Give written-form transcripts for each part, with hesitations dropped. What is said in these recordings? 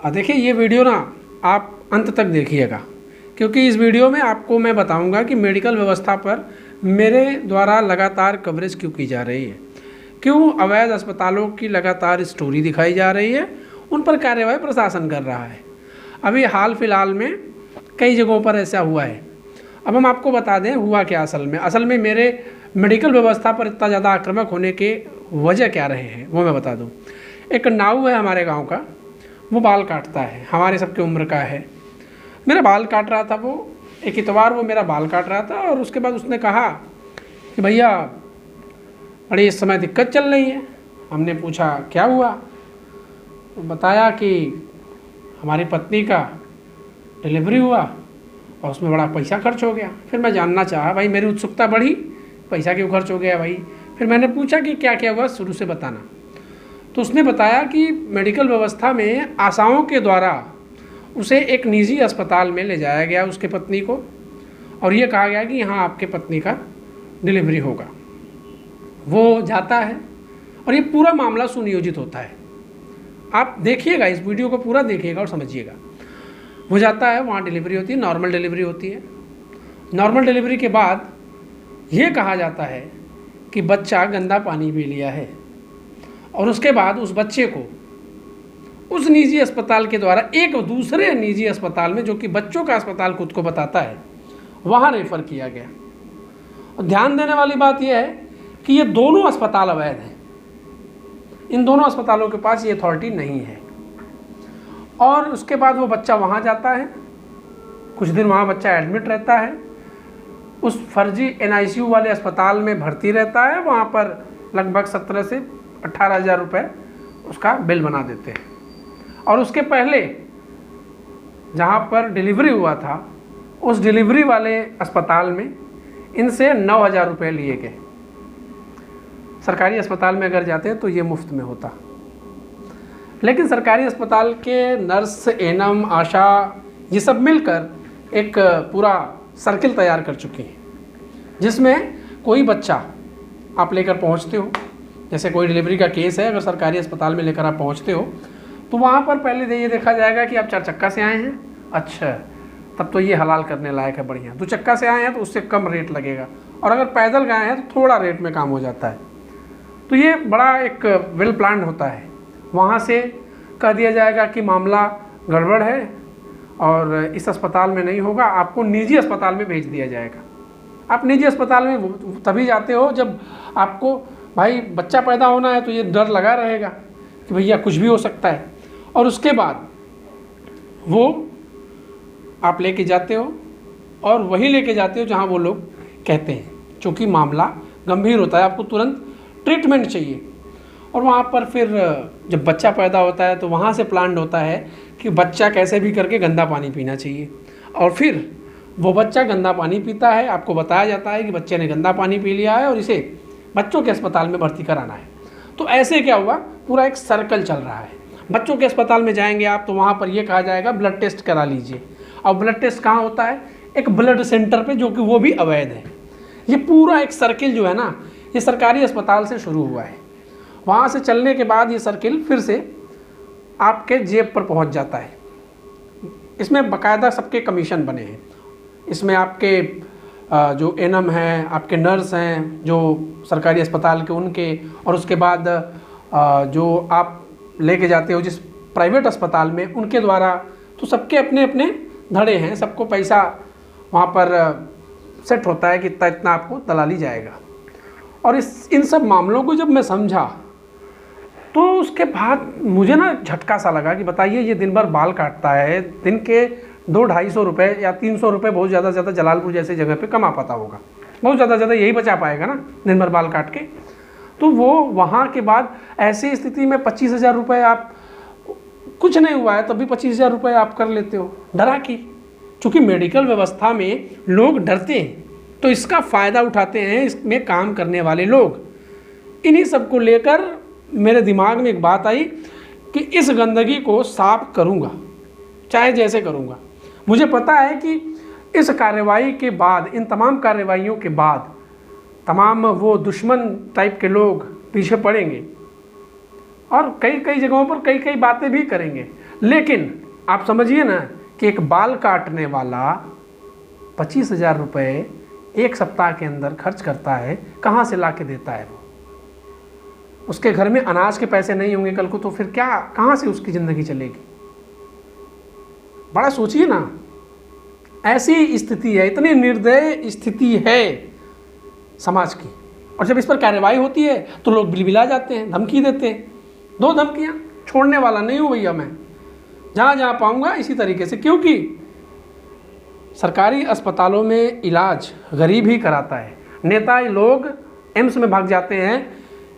देखिए ये वीडियो ना आप अंत तक देखिएगा, क्योंकि इस वीडियो में आपको मैं बताऊंगा कि मेडिकल व्यवस्था पर मेरे द्वारा लगातार कवरेज क्यों की जा रही है, क्यों अवैध अस्पतालों की लगातार स्टोरी दिखाई जा रही है, उन पर कार्यवाही प्रशासन कर रहा है। अभी हाल फिलहाल में कई जगहों पर ऐसा हुआ है। अब हम आपको बता दें हुआ क्या असल में मेरे मेडिकल व्यवस्था पर इतना ज़्यादा आक्रामक होने के वजह क्या रहे हैं वो मैं बता दूं। एक नाऊ है हमारे गांव का, वो बाल काटता है, हमारे सबके उम्र का है। मेरा बाल काट रहा था, वो एक इतवार वो मेरा बाल काट रहा था और उसके बाद उसने कहा कि भैया बड़ी इस समय दिक्कत चल रही है। हमने पूछा क्या हुआ, तो बताया कि हमारी पत्नी का डिलीवरी हुआ और उसमें बड़ा पैसा खर्च हो गया। फिर मैं जानना चाहा, भाई मेरी उत्सुकता बढ़ी, पैसा क्यों खर्च हो गया भाई। फिर मैंने पूछा कि क्या क्या हुआ, शुरू से बताना। तो उसने बताया कि मेडिकल व्यवस्था में आशाओं के द्वारा उसे एक निजी अस्पताल में ले जाया गया उसके पत्नी को, और ये कहा गया कि यहाँ आपके पत्नी का डिलीवरी होगा। वो जाता है और ये पूरा मामला सुनियोजित होता है। आप देखिएगा, इस वीडियो को पूरा देखिएगा और समझिएगा। वो जाता है, वहाँ डिलीवरी होती है, नॉर्मल डिलीवरी होती है। नॉर्मल डिलीवरी के बाद ये कहा जाता है कि बच्चा गंदा पानी पी लिया है, और उसके बाद उस बच्चे को उस निजी अस्पताल के द्वारा एक दूसरे निजी अस्पताल में, जो कि बच्चों का अस्पताल खुद को बताता है, वहाँ रेफ़र किया गया। और ध्यान देने वाली बात यह है कि ये दोनों अस्पताल अवैध हैं। इन दोनों अस्पतालों के पास ये अथॉरिटी नहीं है। और उसके बाद वो बच्चा वहाँ जाता है, कुछ दिन वहाँ बच्चा एडमिट रहता है, उस फर्जी NICU वाले अस्पताल में भर्ती रहता है। वहाँ पर लगभग 17 से 18 हज़ार रुपये उसका बिल बना देते हैं। और उसके पहले जहाँ पर डिलीवरी हुआ था, उस डिलीवरी वाले अस्पताल में इनसे 9,000 रुपये लिए गए। सरकारी अस्पताल में अगर जाते हैं तो ये मुफ्त में होता, लेकिन सरकारी अस्पताल के नर्स, एनम, आशा ये सब मिलकर एक पूरा सर्किल तैयार कर चुके हैं, जिसमें कोई बच्चा आप लेकर पहुंचते हो, जैसे कोई डिलीवरी का केस है, अगर सरकारी अस्पताल में लेकर आप पहुंचते हो तो वहाँ पर पहले ये देखा जाएगा कि आप 4 चक्का से आए हैं, अच्छा तब तो ये हलाल करने लायक है, बढ़िया। 2 चक्का से आए हैं तो उससे कम रेट लगेगा, और अगर पैदल गए हैं तो थोड़ा रेट में काम हो जाता है। तो ये बड़ा एक वेल प्लान्ड होता है। वहाँ से कह दिया जाएगा कि मामला गड़बड़ है और इस अस्पताल में नहीं होगा, आपको निजी अस्पताल में भेज दिया जाएगा। आप निजी अस्पताल में तभी जाते हो जब आपको भाई बच्चा पैदा होना है, तो ये डर लगा रहेगा कि भैया कुछ भी हो सकता है। और उसके बाद वो आप लेके जाते हो, और वही लेके जाते हो जहाँ वो लोग कहते हैं, क्योंकि मामला गंभीर होता है, आपको तुरंत ट्रीटमेंट चाहिए। और वहाँ पर फिर जब बच्चा पैदा होता है तो वहाँ से प्लान्ड होता है कि बच्चा कैसे भी करके गंदा पानी पीना चाहिए, और फिर वो बच्चा गंदा पानी पीता है। आपको बताया जाता है कि बच्चे ने गंदा पानी पी लिया है और इसे बच्चों के अस्पताल में भर्ती कराना है। तो ऐसे क्या हुआ, पूरा एक सर्कल चल रहा है। बच्चों के अस्पताल में जाएंगे आप तो वहाँ पर ये कहा जाएगा ब्लड टेस्ट करा लीजिए। और ब्लड टेस्ट कहाँ होता है, एक ब्लड सेंटर पे, जो कि वो भी अवैध है। ये पूरा एक सर्किल जो है ना, ये सरकारी अस्पताल से शुरू हुआ है। वहाँ से चलने के बाद ये सर्किल फिर से आपके जेब पर पहुँच जाता है। इसमें बाकायदा सबके कमीशन बने हैं। इसमें आपके जो एनम हैं, आपके नर्स हैं जो सरकारी अस्पताल के, उनके, और उसके बाद जो आप लेके जाते हो जिस प्राइवेट अस्पताल में, उनके द्वारा, तो सबके अपने अपने धड़े हैं। सबको पैसा वहाँ पर सेट होता है कि इतना इतना आपको दलाली जाएगा। और इन सब मामलों को जब मैं समझा तो उसके बाद मुझे ना झटका सा लगा कि बताइए, ये दिन भर बाल काटता है, दिन के 200-250 रुपये या 300 रुपये बहुत ज़्यादा से ज़्यादा जलालपुर जैसे जगह पे कमा पाता होगा, बहुत ज़्यादा ज़्यादा यही बचा पाएगा ना दिन भर बाल काट के। तो वो वहाँ के बाद ऐसी स्थिति में 25,000 रुपये, आप कुछ नहीं हुआ है तब भी 25,000 रुपये आप कर लेते हो, डरा कि। चूँकि मेडिकल व्यवस्था में लोग डरते हैं, तो इसका फ़ायदा उठाते हैं इसमें काम करने वाले लोग। इन्हीं सब को लेकर मेरे दिमाग में एक बात आई कि इस गंदगी को साफ करूँगा, चाहे जैसे करूँगा। मुझे पता है कि इस कार्रवाई के बाद, इन तमाम कार्रवाइयों के बाद, तमाम वो दुश्मन टाइप के लोग पीछे पड़ेंगे और कई कई जगहों पर कई कई बातें भी करेंगे। लेकिन आप समझिए ना कि एक बाल काटने वाला 25,000 रुपये एक सप्ताह के अंदर खर्च करता है, कहाँ से ला के देता है वो? उसके घर में अनाज के पैसे नहीं होंगे कल को, तो फिर क्या, कहाँ से उसकी ज़िंदगी चलेगी? बड़ा सोचिए ना, ऐसी स्थिति है, इतनी निर्दयी स्थिति है समाज की। और जब इस पर कार्रवाई होती है तो लोग बिलबिला जाते हैं, धमकी देते हैं। 2 धमकियाँ, छोड़ने वाला नहीं हूँ भैया मैं, जहाँ जहाँ पाऊँगा इसी तरीके से। क्योंकि सरकारी अस्पतालों में इलाज गरीब ही कराता है। नेता लोग एम्स में भाग जाते हैं,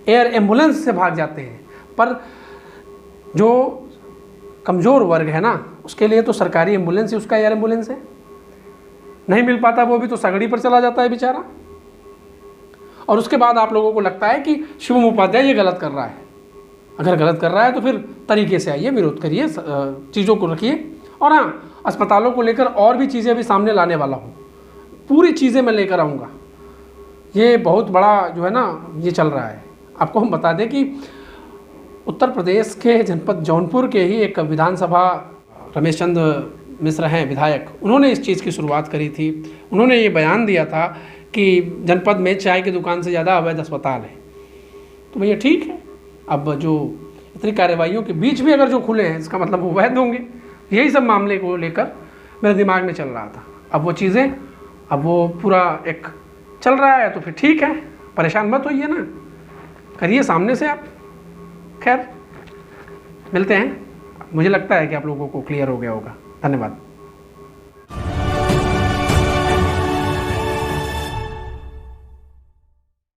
एयर एम्बुलेंस से भाग जाते हैं, पर जो कमज़ोर वर्ग है ना, उसके लिए तो सरकारी एम्बुलेंस ही उसका एयर एम्बुलेंस है। नहीं मिल पाता वो भी तो सगड़ी पर चला जाता है बेचारा। और उसके बाद आप लोगों को लगता है कि शिवम उपाध्याय ये गलत कर रहा है। अगर गलत कर रहा है तो फिर तरीके से आइए, विरोध करिए, चीज़ों को रखिए। और हाँ, अस्पतालों को लेकर और भी चीज़ें भी सामने लाने वाला हूँ, पूरी चीज़ें मैं लेकर आऊँगा। ये बहुत बड़ा जो है ना ये चल रहा है। आपको हम बता दें कि उत्तर प्रदेश के जनपद जौनपुर के ही एक विधानसभा, रमेश चंद्र मिश्र हैं विधायक, उन्होंने इस चीज़ की शुरुआत करी थी। उन्होंने ये बयान दिया था कि जनपद में चाय की दुकान से ज़्यादा अवैध अस्पताल है। तो भैया ठीक है, अब जो इतनी कार्रवाइयों के बीच भी अगर जो खुले हैं, इसका मतलब वो वैध होंगे। यही सब मामले को लेकर मेरे दिमाग में चल रहा था। अब वो चीज़ें, अब वो पूरा एक चल रहा है, तो फिर ठीक है, परेशान मत होइए ना, करिए सामने से आप। खैर, मिलते हैं। मुझे लगता है कि आप लोगों को क्लियर हो गया होगा। धन्यवाद।